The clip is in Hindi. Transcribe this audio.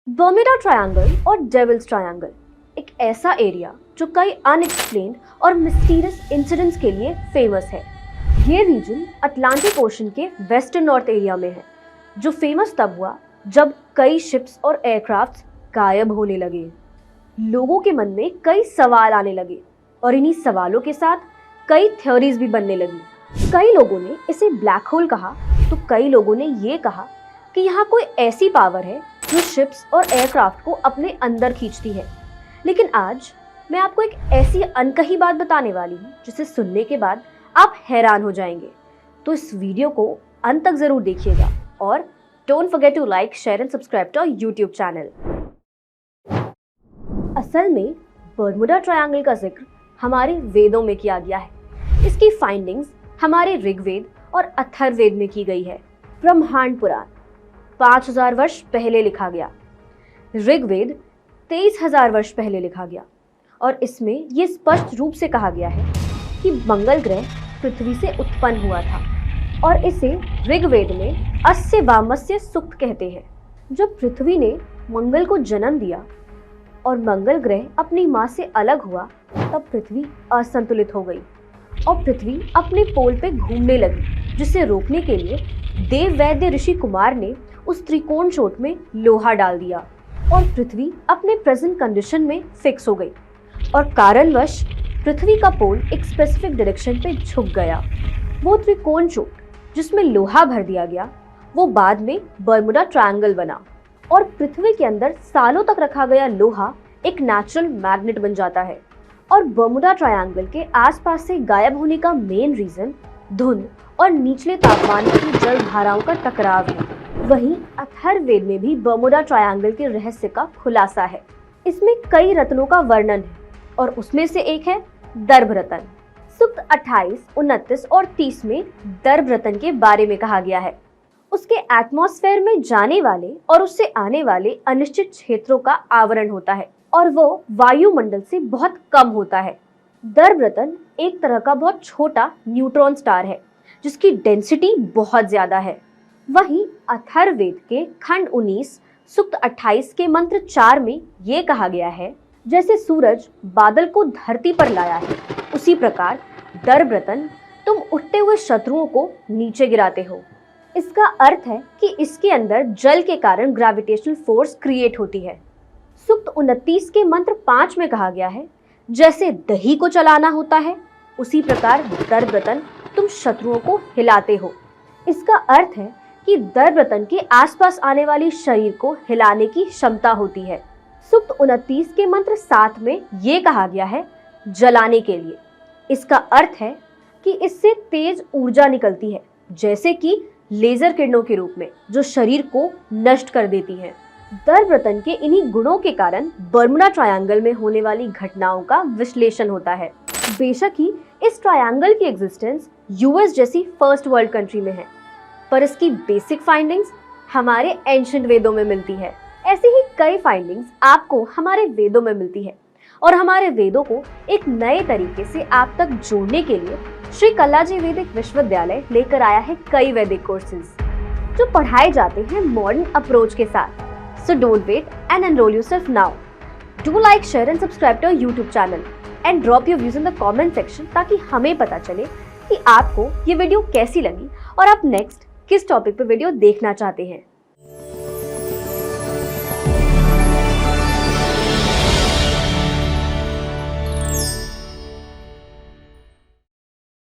बर्म्यूडा ट्रायंगल और डेविल्स ट्रायंगल एक ऐसा एरिया जो कई अनएक्सप्लेन्ड और मिस्टीरियस इंसिडेंट्स के लिए फेमस है। ये रीजन अटलांटिक ओशन के वेस्टर्न नॉर्थ एरिया में है, जो फेमस तब हुआ जब कई शिप्स और एयरक्राफ्ट्स गायब होने लगे। लोगों के मन में कई सवाल आने लगे और इन्हीं सवालों के साथ कई थ्योरीज भी बनने लगी। कई लोगों ने इसे ब्लैक होल कहा, तो कई लोगों ने ये कहा कि यहाँ कोई ऐसी पावर है जो शिप्स और एयरक्राफ्ट को अपने अंदर खींचती है। लेकिन आज मैं आपको एक ऐसी अनकही बात बताने वाली हूँ जिसे सुनने के बाद आप हैरान हो जाएंगे। तो इस वीडियो को अंत तक जरूर देखिएगा और don't forget to like, share and subscribe to our YouTube channel. असल में बर्म्यूडा ट्रायंगल का जिक्र हमारे वेदों में किया गया है। इसकी फाइंडिंग्स हमारे ऋग्वेद और अथर्ववेद में की गई है। ब्रह्मांड पुराण 5000 वर्ष पहले लिखा गया, ऋग्वेद 23000 वर्ष पहले लिखा गया और इसमें यह स्पष्ट रूप से कहा गया है कि मंगल ग्रह पृथ्वी से उत्पन्न हुआ था और इसे ऋग्वेद में अस्य वामस्य सूक्त कहते हैं। जब पृथ्वी ने मंगल को जन्म दिया और मंगल ग्रह अपनी मां से अलग हुआ, तब पृथ्वी असंतुलित हो गई और पृथ्वी अपने पोल पे घूमने लगी, जिसे रोकने के लिए देववैद्य ऋषि कुमार ने उस त्रिकोण चोट में लोहा डाल दिया और पृथ्वी अपने प्रेजेंट कंडीशन में फिक्स हो गई और कारणवश पृथ्वी का पोल एक स्पेसिफिक डायरेक्शन पे झुक गया। वो त्रिकोण चोट जिसमें लोहा भर दिया गया, वो बाद में बर्म्यूडा ट्रायंगल बना और पृथ्वी के अंदर सालों तक रखा गया लोहा एक नेचुरल मैग्नेट बन जाता है। और बर्म्यूडा ट्रायंगल के आसपास से गायब होने का मेन रीजन धुंध और निचले तापमान की जल धाराओं का टकराव है। वहीं अथर्ववेद में भी बर्म्यूडा ट्रायंगल के रहस्य का खुलासा है। इसमें कई रत्नों का वर्णन है और उसमें से एक है दर्भ रत्न। सूक्त 28, 29 और 30 में दर्भ रत्न के बारे में कहा गया है। उसके एटमॉस्फेयर में जाने वाले और उससे आने वाले अनिश्चित क्षेत्रों का आवरण होता है और वो वायुमंडल से बहुत कम होता है। दर्भ रत्न एक तरह का बहुत छोटा न्यूट्रॉन स्टार है जिसकी डेंसिटी बहुत ज्यादा है। वहीं अथर्ववेद के खंड 19 सूक्त 28 के मंत्र 4 में ये कहा गया है, जैसे सूरज बादल को धरती पर लाया है, उसी प्रकार दर्भ रत्न तुम उठते हुए शत्रुओं को नीचे गिराते हो। इसका अर्थ है कि इसके अंदर जल के कारण ग्रेविटेशनल फोर्स क्रिएट होती है। सूक्त 29 के मंत्र 5 में कहा गया है, जैसे दही को चलाना होता है, उसी प्रकार दर्भ रत्न तुम शत्रुओं को हिलाते हो। इसका अर्थ है कि दर्भ रत्न के आसपास आने वाली शरीर को हिलाने की क्षमता होती है। सूक्त 29 के मंत्र 7 में ये कहा गया है, जलाने के लिए। इसका अर्थ है कि इससे तेज ऊर्जा निकलती है, जैसे कि लेजर किरणों के रूप में, जो शरीर को नष्ट कर देती है। दर्भ रत्न के इन्हीं गुणों के कारण बर्म्यूडा ट्रायंगल में होने वाली घटनाओं का विश्लेषण होता है। बेशक ही इस ट्रायंगल की एग्जिस्टेंस यूएस जैसी फर्स्ट वर्ल्ड कंट्री में है, पर इसकी बेसिक फाइंडिंग्स हमारे एंशिएंट वेदों में मिलती है। ऐसी ही कई फाइंडिंग्स आपको हमारे वेदों में मिलती है और हमारे वेदों को एक नए तरीके से आप तक जोड़ने के लिए श्री कल्लाजी वैदिक विश्वविद्यालय लेकर आया है कई वैदिक कोर्सेज जो पढ़ाए जाते हैं मॉडर्न अप्रोच के साथ। So don't wait and enrol yourself now. Do like, share and subscribe to our YouTube channel and drop your views in the comment section, ताकि हमें पता चले कि आपको ये वीडियो कैसी लगी और आप नेक्स्ट किस टॉपिक पे वीडियो देखना चाहते हैं।